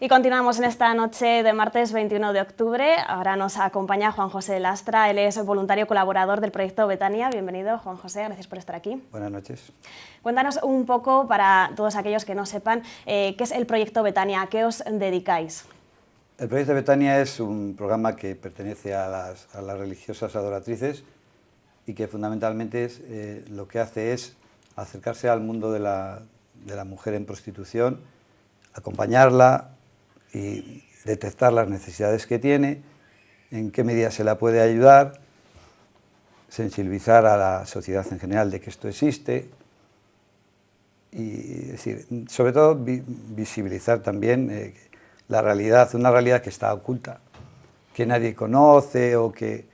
Y continuamos en esta noche de martes 21 de octubre. Ahora nos acompaña Juan José Lastra. Él es voluntario colaborador del proyecto Betania. Bienvenido, Juan José, gracias por estar aquí. Buenas noches. Cuéntanos un poco, para todos aquellos que no sepan, qué es el proyecto Betania, ¿a qué os dedicáis? El proyecto Betania es un programa que pertenece a las religiosas adoratrices y que fundamentalmente lo que hace es acercarse al mundo de la mujer en prostitución, acompañarla y detectar las necesidades que tiene, en qué medida se la puede ayudar, sensibilizar a la sociedad en general de que esto existe y, sobre todo, visibilizar también la realidad, una realidad que está oculta, que nadie conoce o que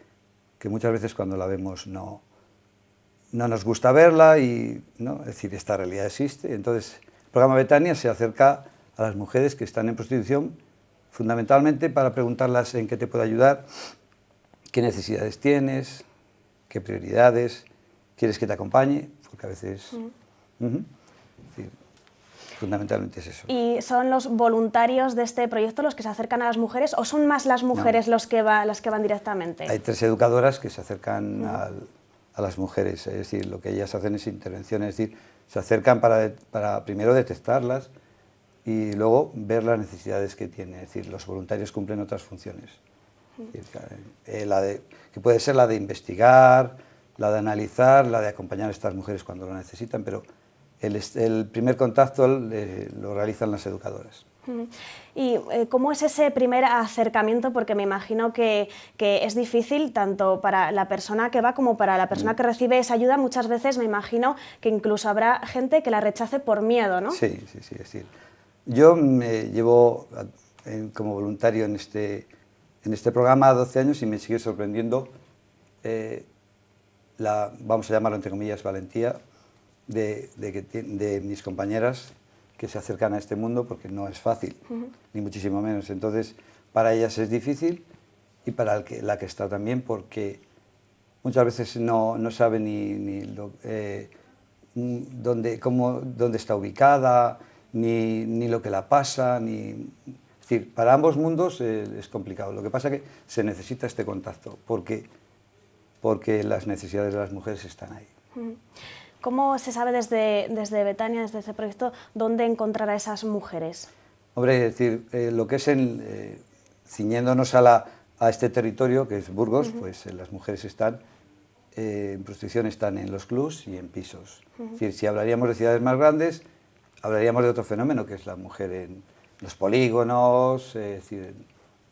muchas veces cuando la vemos no nos gusta verla, ¿no? Es decir, esta realidad existe. Entonces, el programa Betania se acerca a las mujeres que están en prostitución, fundamentalmente para preguntarlas en qué te puedo ayudar, qué necesidades tienes, qué prioridades, quieres que te acompañe, porque a veces... fundamentalmente es eso. ¿Y son los voluntarios de este proyecto los que se acercan a las mujeres o son más las mujeres las que van directamente? Hay 3 educadoras que se acercan a las mujeres, es decir, lo que ellas hacen es intervención, es decir, se acercan para primero detectarlas y luego ver las necesidades que tienen, es decir, los voluntarios cumplen otras funciones, que puede ser la de investigar, la de analizar, la de acompañar a estas mujeres cuando lo necesitan, pero el primer contacto lo realizan las educadoras. ¿Y cómo es ese primer acercamiento? Porque me imagino que es difícil tanto para la persona que va como para la persona que recibe esa ayuda. Muchas veces me imagino que incluso habrá gente que la rechace por miedo, ¿no? Sí, es decir, yo me llevo como voluntario en este programa 12 años y me sigue sorprendiendo vamos a llamarlo entre comillas, valentía de mis compañeras que se acercan a este mundo, porque no es fácil, ni muchísimo menos. Entonces, para ellas es difícil y para la que está también, porque muchas veces no sabe ni dónde está ubicada, ni lo que la pasa, es decir, para ambos mundos es complicado. Lo que pasa es que se necesita este contacto, porque las necesidades de las mujeres están ahí. ¿Cómo se sabe desde Betania, desde este proyecto, dónde encontrar a esas mujeres? Hombre, es decir, lo que es ciñéndonos a este territorio, que es Burgos, pues las mujeres están en prostitución, están en los clubs y en pisos. Es decir, si hablaríamos de ciudades más grandes, hablaríamos de otro fenómeno, que es la mujer en los polígonos, es decir,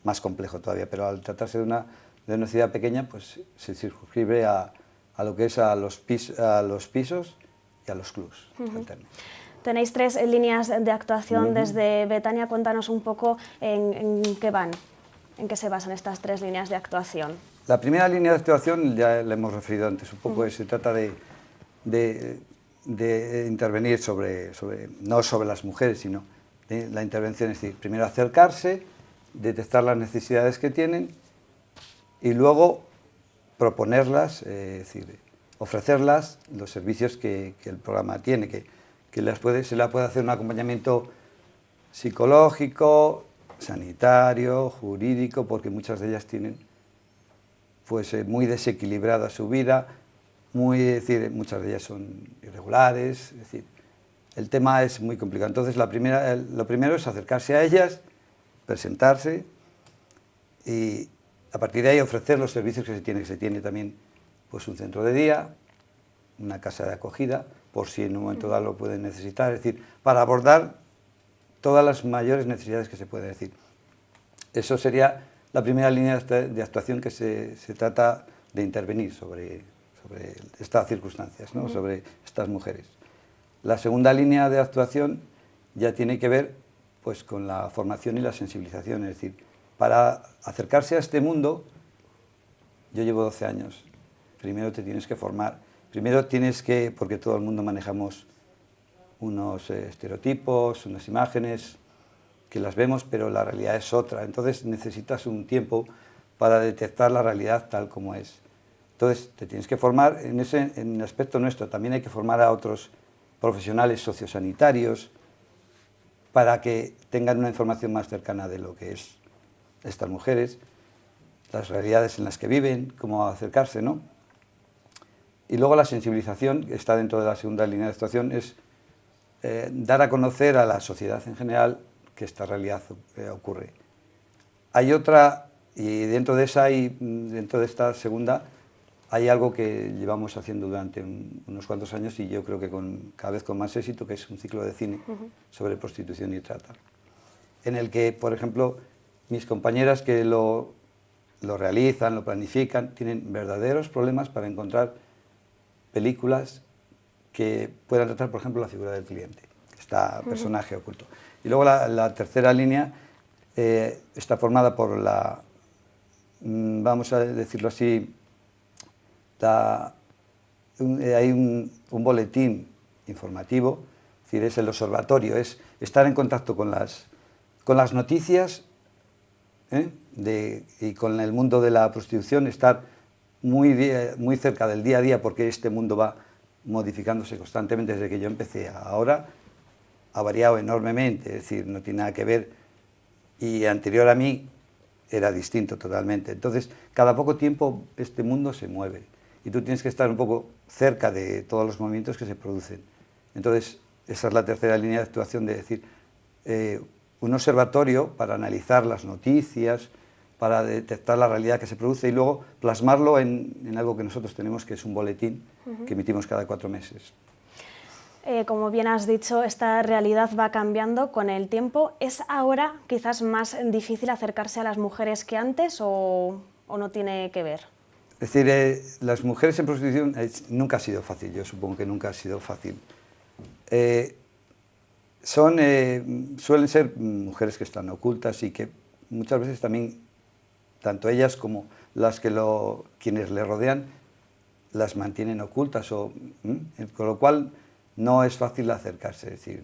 más complejo todavía, pero al tratarse de una ciudad pequeña, pues se circunscribe a lo que es a los pisos y a los clubs alternos. Tenéis 3 líneas de actuación desde Betania. Cuéntanos un poco en qué van, en qué se basan estas 3 líneas de actuación. La primera línea de actuación, ya la hemos referido antes un poco, se trata de intervenir no sobre las mujeres, sino de la intervención, es decir, primero acercarse, detectar las necesidades que tienen y luego proponerlas, es decir, ofrecerlas los servicios que el programa tiene, que se le puede hacer un acompañamiento psicológico, sanitario, jurídico, porque muchas de ellas tienen pues muy desequilibrada su vida, es decir, muchas de ellas son irregulares, es decir, el tema es muy complicado. Entonces lo primero es acercarse a ellas, presentarse y a partir de ahí ofrecer los servicios que se tiene. Se tiene también pues un centro de día, una casa de acogida, por si en un momento dado lo pueden necesitar, es decir, para abordar todas las mayores necesidades que se pueden decir. Eso sería la primera línea de actuación, que se trata de intervenir sobre estas circunstancias, ¿no? Sobre estas mujeres. La segunda línea de actuación ya tiene que ver pues con la formación y la sensibilización, es decir, para acercarse a este mundo, yo llevo 12 años, primero te tienes que formar, porque todo el mundo manejamos unos estereotipos, unas imágenes, que las vemos, pero la realidad es otra, entonces necesitas un tiempo para detectar la realidad tal como es. Entonces te tienes que formar en el aspecto nuestro, también hay que formar a otros profesionales sociosanitarios, para que tengan una información más cercana de lo que es estas mujeres, las realidades en las que viven, cómo acercarse, ¿no? Y luego la sensibilización, que está dentro de la segunda línea de actuación, es dar a conocer a la sociedad en general que esta realidad ocurre. Hay otra, y dentro de esa y dentro de esta segunda, hay algo que llevamos haciendo durante unos cuantos años y yo creo que cada vez con más éxito, que es un ciclo de cine sobre prostitución y trata, en el que, por ejemplo, mis compañeras que lo realizan, lo planifican, tienen verdaderos problemas para encontrar películas que puedan tratar, por ejemplo, la figura del cliente, este personaje oculto. Y luego la tercera línea está formada por vamos a decirlo así, hay un boletín informativo, es decir, es el observatorio, es estar en contacto con las noticias y con el mundo de la prostitución, estar muy cerca del día a día, porque este mundo va modificándose constantemente desde que yo empecé. Ahora ha variado enormemente, es decir, no tiene nada que ver, y anterior a mí era distinto totalmente. Entonces, cada poco tiempo este mundo se mueve y tú tienes que estar un poco cerca de todos los movimientos que se producen. Entonces, esa es la tercera línea de actuación, de decir, un observatorio para analizar las noticias, para detectar la realidad que se produce y luego plasmarlo en algo que nosotros tenemos, que es un boletín que emitimos cada 4 meses. Como bien has dicho, esta realidad va cambiando con el tiempo. ¿Es ahora quizás más difícil acercarse a las mujeres que antes o no tiene que ver? Es decir, las mujeres en prostitución nunca ha sido fácil, yo supongo que nunca ha sido fácil. Suelen ser mujeres que están ocultas y que muchas veces también, tanto ellas como quienes les rodean, las mantienen ocultas, con lo cual no es fácil acercarse. Es decir,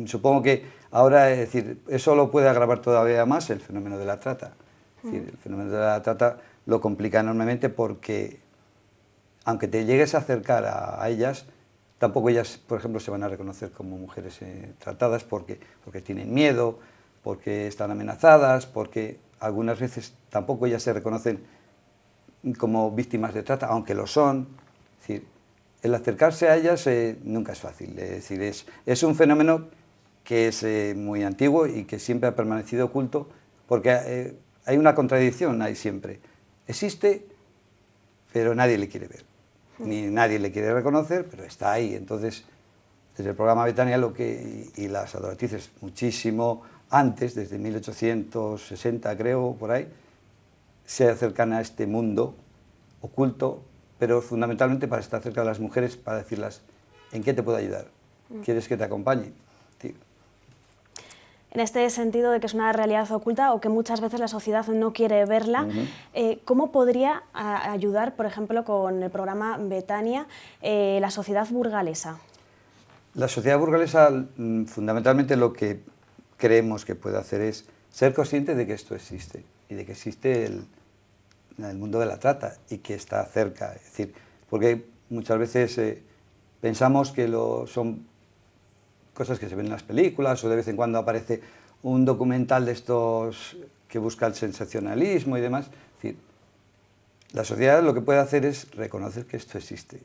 supongo que ahora, es decir, eso lo puede agravar todavía más el fenómeno de la trata. Es decir, el fenómeno de la trata lo complica enormemente porque, aunque te llegues a acercar a ellas, tampoco ellas, por ejemplo, se van a reconocer como mujeres tratadas porque tienen miedo, porque están amenazadas, porque algunas veces tampoco ellas se reconocen como víctimas de trata, aunque lo son. Es decir, el acercarse a ellas nunca es fácil. Es decir, es un fenómeno que es muy antiguo y que siempre ha permanecido oculto, porque hay una contradicción ahí siempre. Existe, pero nadie le quiere ver, ni nadie le quiere reconocer, pero está ahí. Entonces, desde el programa Betania y las adoratrices muchísimo antes, desde 1860 creo, por ahí, se acercan a este mundo oculto, pero fundamentalmente para estar cerca de las mujeres, para decirles, ¿en qué te puedo ayudar? ¿Quieres que te acompañe? Sí. En este sentido de que es una realidad oculta o que muchas veces la sociedad no quiere verla, ¿cómo podría ayudar, por ejemplo, con el programa Betania, la sociedad burgalesa? La sociedad burgalesa, fundamentalmente lo que creemos que puede hacer es ser consciente de que esto existe y de que existe el mundo de la trata y que está cerca. Es decir, porque muchas veces pensamos que son cosas que se ven en las películas, o de vez en cuando aparece un documental de estos que busca el sensacionalismo y demás. Es decir, la sociedad lo que puede hacer es reconocer que esto existe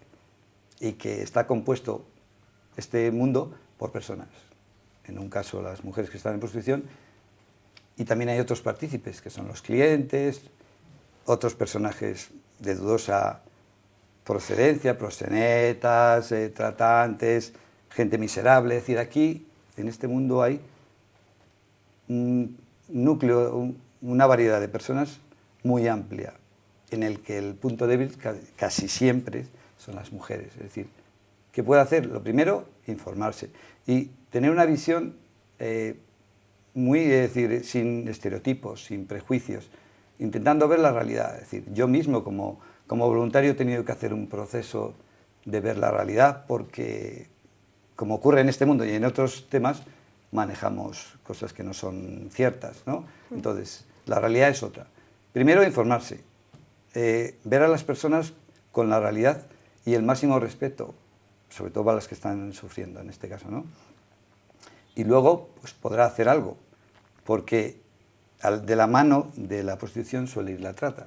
y que está compuesto este mundo por personas. En un caso, las mujeres que están en prostitución, y también hay otros partícipes, que son los clientes, otros personajes de dudosa procedencia, proxenetas, tratantes, gente miserable. Es decir, aquí, en este mundo, hay un núcleo, una variedad de personas muy amplia, en el que el punto débil casi siempre son las mujeres. Es decir, ¿qué puede hacer? Lo primero, informarse y tener una visión es decir, sin estereotipos, sin prejuicios, intentando ver la realidad. Es decir, yo mismo como voluntario he tenido que hacer un proceso de ver la realidad porque, como ocurre en este mundo y en otros temas, manejamos cosas que no son ciertas, ¿no? Entonces, la realidad es otra. Primero, informarse, ver a las personas con la realidad y el máximo respeto, sobre todo para las que están sufriendo en este caso, ¿no? y luego pues, podrá hacer algo, porque de la mano de la prostitución suele ir la trata.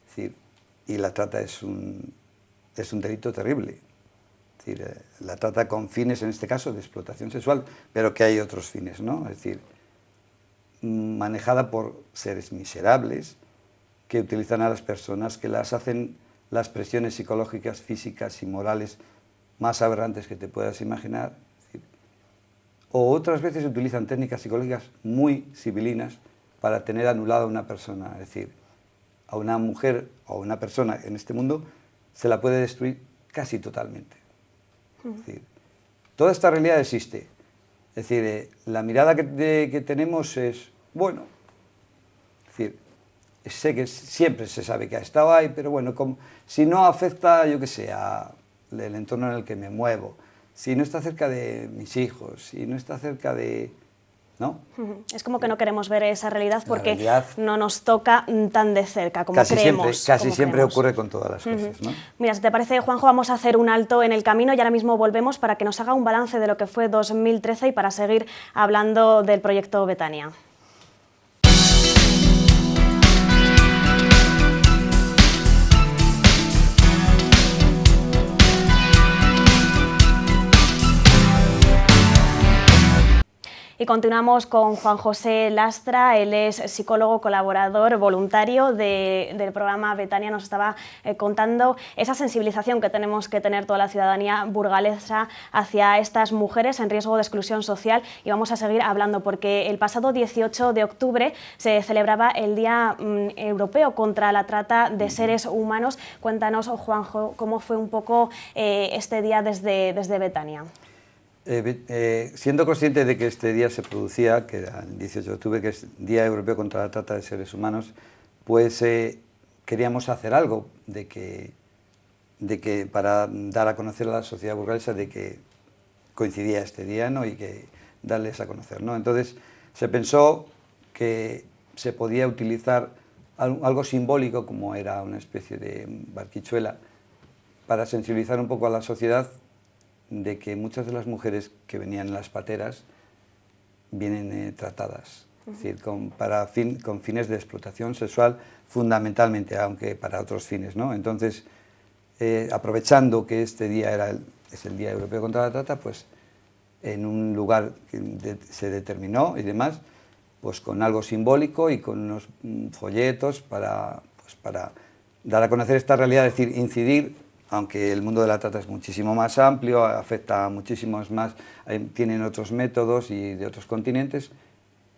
Es decir, y la trata es un delito terrible. Es decir, la trata con fines, en este caso, de explotación sexual, pero que hay otros fines, ¿no? Es decir, manejada por seres miserables que utilizan a las personas, que las hacen las presiones psicológicas, físicas y morales más aberrantes que te puedas imaginar. Es decir, o otras veces utilizan técnicas psicológicas muy civilinas para tener anulada a una persona. Es decir, a una mujer o a una persona en este mundo se la puede destruir casi totalmente. Es decir, toda esta realidad existe. Es decir, la mirada que tenemos es, bueno, es decir, sé que siempre se sabe que ha estado ahí, pero bueno, si no afecta, yo qué sé, al entorno en el que me muevo, si no está cerca de mis hijos, si no está cerca de... ¿no? Es como que no queremos ver esa realidad porque no nos toca tan de cerca como creemos. Casi siempre ocurre con todas las cosas, ¿no? Mira, si te parece, Juanjo, vamos a hacer un alto en el camino y ahora mismo volvemos para que nos haga un balance de lo que fue 2013 y para seguir hablando del proyecto Betania. Y continuamos con Juan José Lastra, él es psicólogo, colaborador, voluntario del programa Betania. Nos estaba contando esa sensibilización que tenemos que tener toda la ciudadanía burgalesa hacia estas mujeres en riesgo de exclusión social, y vamos a seguir hablando porque el pasado 18 de octubre se celebraba el Día Europeo contra la Trata de Seres Humanos. Cuéntanos, Juanjo, cómo fue un poco este día desde Betania. Siendo consciente de que este día se producía, que era el 18 de octubre, que es Día Europeo contra la Trata de Seres Humanos, pues queríamos hacer algo de que para dar a conocer a la sociedad burgalesa de que coincidía este día, ¿no? Y que darles a conocer, ¿no? Entonces se pensó que se podía utilizar algo simbólico, como era una especie de barquichuela, para sensibilizar un poco a la sociedad de que muchas de las mujeres que venían en las pateras vienen tratadas, es decir, con fines de explotación sexual fundamentalmente, aunque para otros fines, ¿no? Entonces, aprovechando que este día es el Día Europeo contra la Trata, pues en un lugar que se determinó y demás, pues con algo simbólico y con unos folletos para dar a conocer esta realidad, es decir, incidir. Aunque el mundo de la trata es muchísimo más amplio, afecta a muchísimos más, tienen otros métodos y de otros continentes,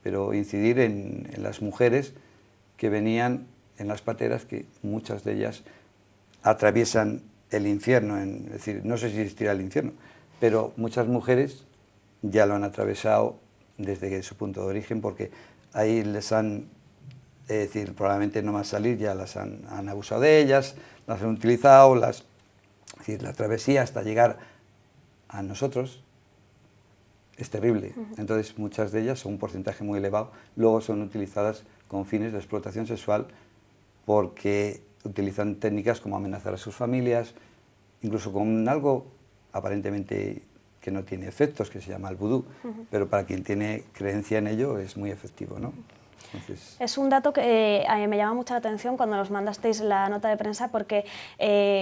pero incidir en las mujeres que venían en las pateras, que muchas de ellas atraviesan el infierno, es decir, no sé si existirá el infierno, pero muchas mujeres ya lo han atravesado desde su punto de origen, porque ahí les han, es decir, probablemente no van a salir, ya las han abusado de ellas, las han utilizado, es decir, la travesía hasta llegar a nosotros es terrible. Entonces, muchas de ellas, un porcentaje muy elevado, luego son utilizadas con fines de explotación sexual porque utilizan técnicas como amenazar a sus familias, incluso con algo aparentemente que no tiene efectos, que se llama el vudú, pero para quien tiene creencia en ello es muy efectivo, ¿no? Entonces... Es un dato que me llama mucha la atención cuando nos mandasteis la nota de prensa, porque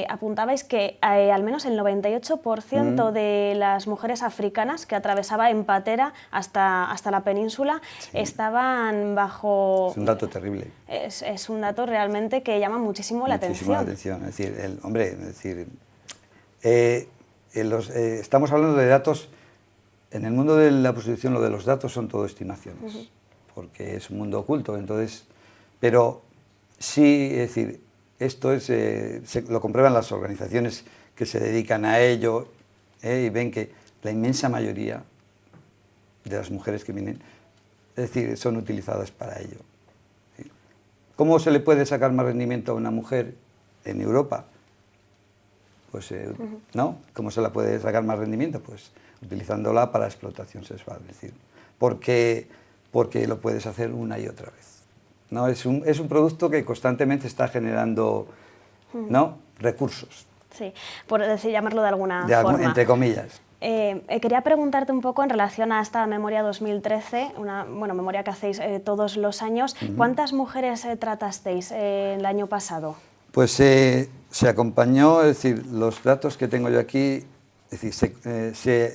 apuntabais que al menos el 98% de las mujeres africanas que atravesaba en patera hasta la península estaban bajo... Es un dato terrible. Es un dato realmente que llama muchísimo la atención. Es decir, estamos hablando de datos. En el mundo de la prostitución lo de los datos son todo estimaciones. Porque es un mundo oculto, entonces, pero sí, es decir, esto lo comprueban las organizaciones que se dedican a ello, y ven que la inmensa mayoría de las mujeres que vienen, es decir, son utilizadas para ello. ¿Sí? ¿Cómo se le puede sacar más rendimiento a una mujer en Europa? Pues, ¿no? ¿Cómo se la puede sacar más rendimiento? Pues utilizándola para explotación sexual, es decir, porque lo puedes hacer una y otra vez, ¿no? Es un producto que constantemente está generando, ¿no?, recursos. Sí, por llamarlo de alguna forma. Entre comillas. Quería preguntarte un poco en relación a esta Memoria 2013, una memoria que hacéis todos los años. ¿Cuántas mujeres tratasteis el año pasado? Pues se acompañó, es decir, los datos que tengo yo aquí, es decir,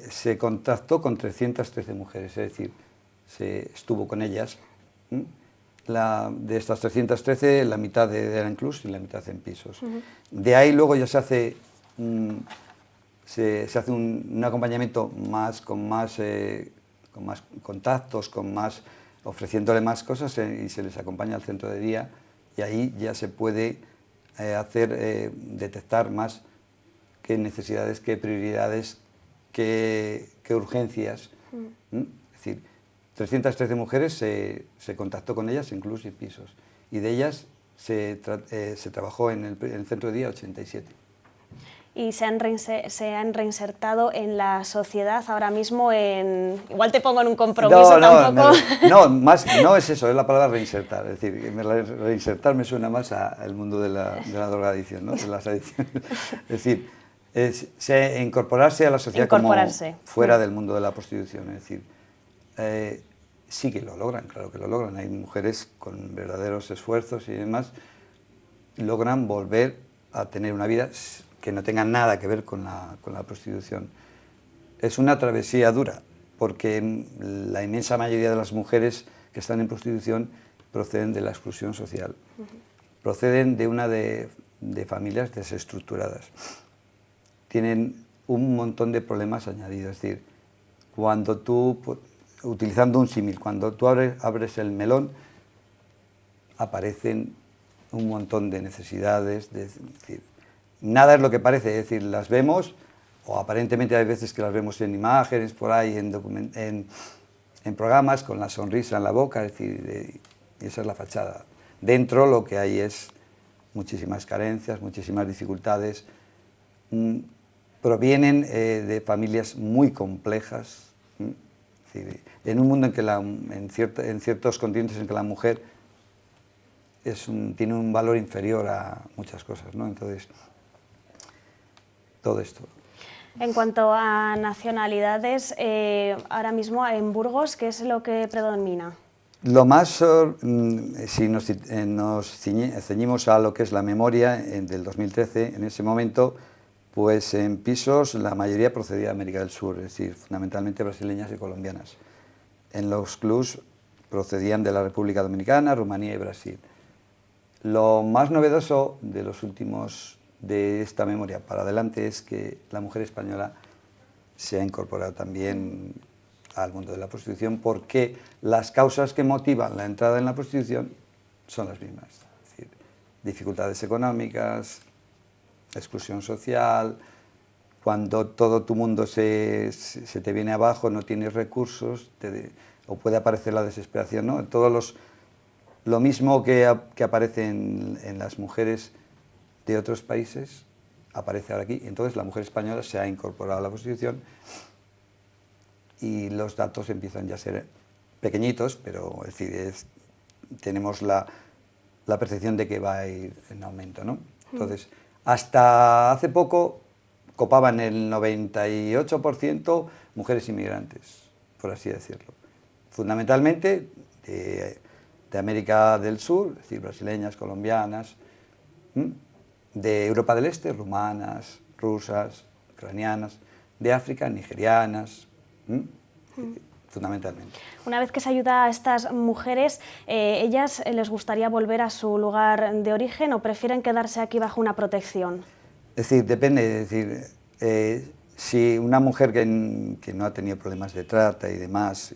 se contactó con 313 mujeres, es decir, se estuvo con ellas. De estas 313, la mitad eran en CLUS y la mitad en pisos. De ahí luego ya se hace un acompañamiento con más contactos, ofreciéndole más cosas y se les acompaña al centro de día y ahí ya se puede detectar más qué necesidades, qué prioridades, qué urgencias. Es decir, 313 mujeres se contactó con ellas en CLUS y pisos y de ellas se trabajó en el centro de día 87. Y se han reinsertado en la sociedad ahora mismo Igual te pongo en un compromiso tampoco. No es eso, es la palabra reinsertar. Es decir, reinsertar me suena más al mundo de la drogadicción, ¿no? De las adicciones. Es decir, incorporarse a la sociedad como fuera del mundo de la prostitución. Es decir, sí que lo logran, claro que lo logran. Hay mujeres con verdaderos esfuerzos y demás, logran volver a tener una vida que no tenga nada que ver con la prostitución. Es una travesía dura, porque la inmensa mayoría de las mujeres que están en prostitución proceden de la exclusión social, proceden de familias desestructuradas, tienen un montón de problemas añadidos. Es decir, cuando tú, utilizando un símil, cuando tú abres el melón, aparecen un montón de necesidades, es decir, nada es lo que parece, es decir, las vemos, o aparentemente hay veces que las vemos en imágenes, por ahí, en programas, con la sonrisa en la boca, es decir, y esa es la fachada. Dentro lo que hay es muchísimas carencias, muchísimas dificultades, provienen de familias muy complejas, es decir, en un mundo en ciertos continentes en que la mujer tiene un valor inferior a muchas cosas, ¿no? Entonces, todo esto. En cuanto a nacionalidades, ahora mismo en Burgos, ¿qué es lo que predomina? Lo más, si nos ceñimos a lo que es la memoria del 2013, en ese momento, pues en pisos la mayoría procedía de América del Sur, es decir, fundamentalmente brasileñas y colombianas. En los CLUS procedían de la República Dominicana, Rumanía y Brasil. Lo más novedoso de esta memoria para adelante es que la mujer española se ha incorporado también al mundo de la prostitución, porque las causas que motivan la entrada en la prostitución son las mismas. Es decir, dificultades económicas, exclusión social, cuando todo tu mundo se te viene abajo, no tienes recursos, o puede aparecer la desesperación, ¿no? Lo mismo que aparece en las mujeres de otros países, aparece ahora aquí. Entonces la mujer española se ha incorporado a la prostitución y los datos empiezan ya a ser pequeñitos, pero es decir, tenemos la percepción de que va a ir en aumento, ¿no? Entonces, hasta hace poco copaban el 98% mujeres inmigrantes, por así decirlo. Fundamentalmente de América del Sur, es decir, brasileñas, colombianas, de Europa del Este, rumanas, rusas, ucranianas, de África, nigerianas, fundamentalmente. Una vez que se ayuda a estas mujeres, ¿ellas les gustaría volver a su lugar de origen o prefieren quedarse aquí bajo una protección? Es decir, depende, es decir, si una mujer que no ha tenido problemas de trata y demás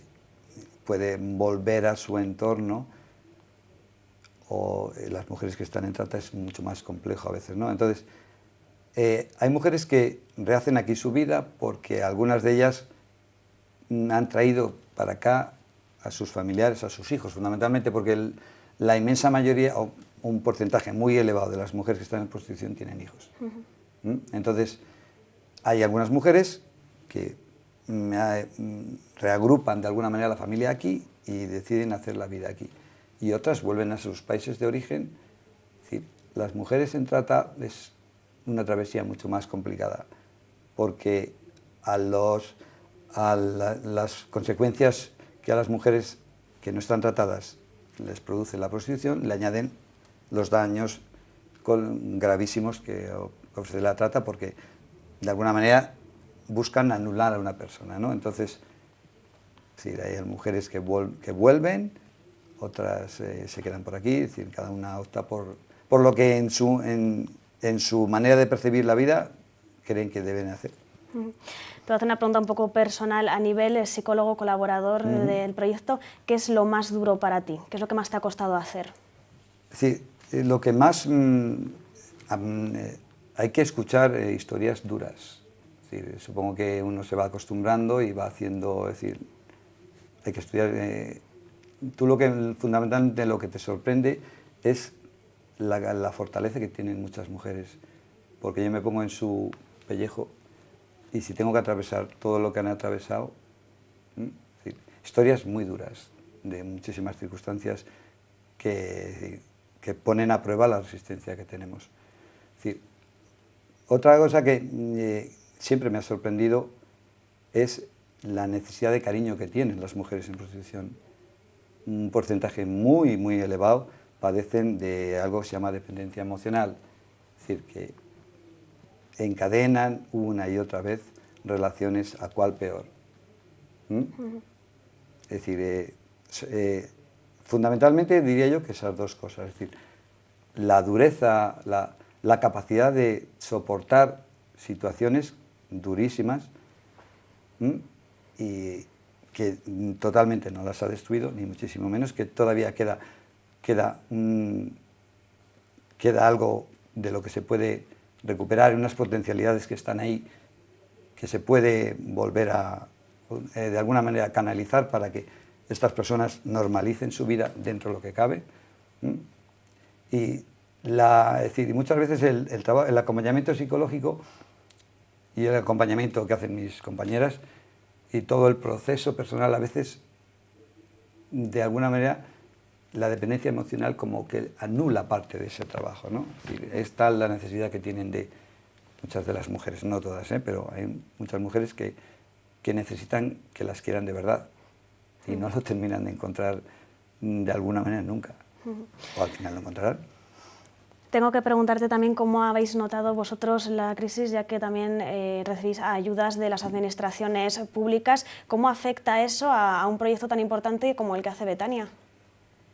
puede volver a su entorno, o las mujeres que están en trata es mucho más complejo a veces, ¿no? Entonces, hay mujeres que rehacen aquí su vida porque algunas de ellas han traído para acá a sus familiares, a sus hijos, fundamentalmente porque la inmensa mayoría, o un porcentaje muy elevado de las mujeres que están en prostitución tienen hijos. Entonces, hay algunas mujeres que reagrupan de alguna manera la familia aquí y deciden hacer la vida aquí. Y otras vuelven a sus países de origen. Es decir, las mujeres en trata es una travesía mucho más complicada, porque las consecuencias que a las mujeres que no están tratadas les produce la prostitución, le añaden los daños gravísimos que ofrece la trata, porque de alguna manera buscan anular a una persona, ¿no? Entonces, sí, hay mujeres que vuelven, otras se quedan por aquí, es decir, cada una opta por lo que en su manera de percibir la vida creen que deben hacer. Te voy a hacer una pregunta un poco personal. A nivel psicólogo colaborador del proyecto, ¿qué es lo más duro para ti? ¿Qué es lo que más te ha costado hacer? Sí, lo que más... hay que escuchar historias duras. Es decir, supongo que uno se va acostumbrando y va haciendo... Es decir, hay que estudiar... tú fundamentalmente lo que te sorprende es la fortaleza que tienen muchas mujeres. Porque yo me pongo en su pellejo y si tengo que atravesar todo lo que han atravesado, historias muy duras, de muchísimas circunstancias que ponen a prueba la resistencia que tenemos. Es decir, otra cosa que siempre me ha sorprendido es la necesidad de cariño que tienen las mujeres en prostitución. Un porcentaje muy, muy elevado padecen de algo que se llama dependencia emocional, es decir, que encadenan una y otra vez relaciones a cual peor. Es decir, fundamentalmente diría yo que esas dos cosas, es decir, la dureza, la capacidad de soportar situaciones durísimas y que totalmente no las ha destruido, ni muchísimo menos, que todavía queda algo de lo que se puede recuperar, unas potencialidades que están ahí, que se puede volver a, de alguna manera, canalizar para que estas personas normalicen su vida dentro de lo que cabe. Es decir, muchas veces el acompañamiento psicológico y el acompañamiento que hacen mis compañeras y todo el proceso personal, a veces, de alguna manera, la dependencia emocional como que anula parte de ese trabajo, ¿no? Es decir, es tal la necesidad que tienen de muchas de las mujeres, no todas, pero hay muchas mujeres que necesitan que las quieran de verdad y no lo terminan de encontrar de alguna manera nunca, o al final lo encontrarán. Tengo que preguntarte también cómo habéis notado vosotros la crisis, ya que también recibís ayudas de las administraciones públicas. ¿Cómo afecta eso a un proyecto tan importante como el que hace Betania?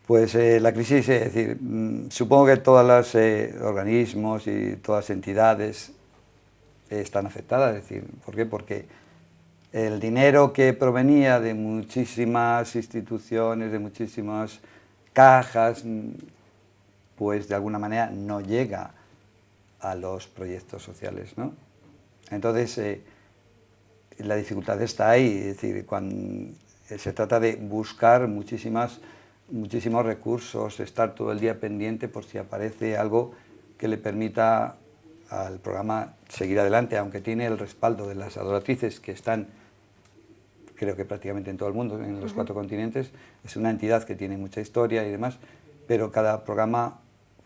Pues la crisis, es decir, supongo que todos los organismos y todas las entidades están afectadas. Es decir, ¿por qué? Porque el dinero que provenía de muchísimas instituciones, de muchísimas cajas, pues de alguna manera no llega a los proyectos sociales, ¿no? Entonces, la dificultad está ahí, es decir, cuando se trata de buscar muchísimos recursos, estar todo el día pendiente por si aparece algo que le permita al programa seguir adelante, aunque tiene el respaldo de las adoratrices que están, creo que prácticamente en todo el mundo, en los 4 continentes. Es una entidad que tiene mucha historia y demás, pero cada programa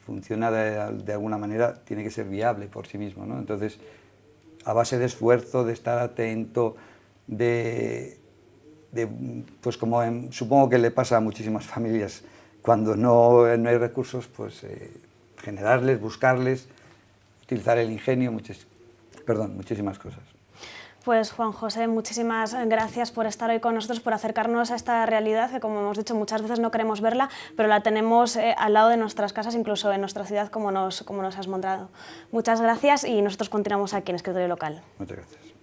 funciona de alguna manera, tiene que ser viable por sí mismo, ¿no? Entonces, a base de esfuerzo, de estar atento, pues como supongo que le pasa a muchísimas familias, cuando no hay recursos, pues generarles, buscarles, utilizar el ingenio, muchísimas cosas. Pues Juan José, muchísimas gracias por estar hoy con nosotros, por acercarnos a esta realidad que, como hemos dicho, muchas veces no queremos verla, pero la tenemos al lado de nuestras casas, incluso en nuestra ciudad, como nos has mostrado. Muchas gracias y nosotros continuamos aquí en Escritorio Local. Muchas gracias.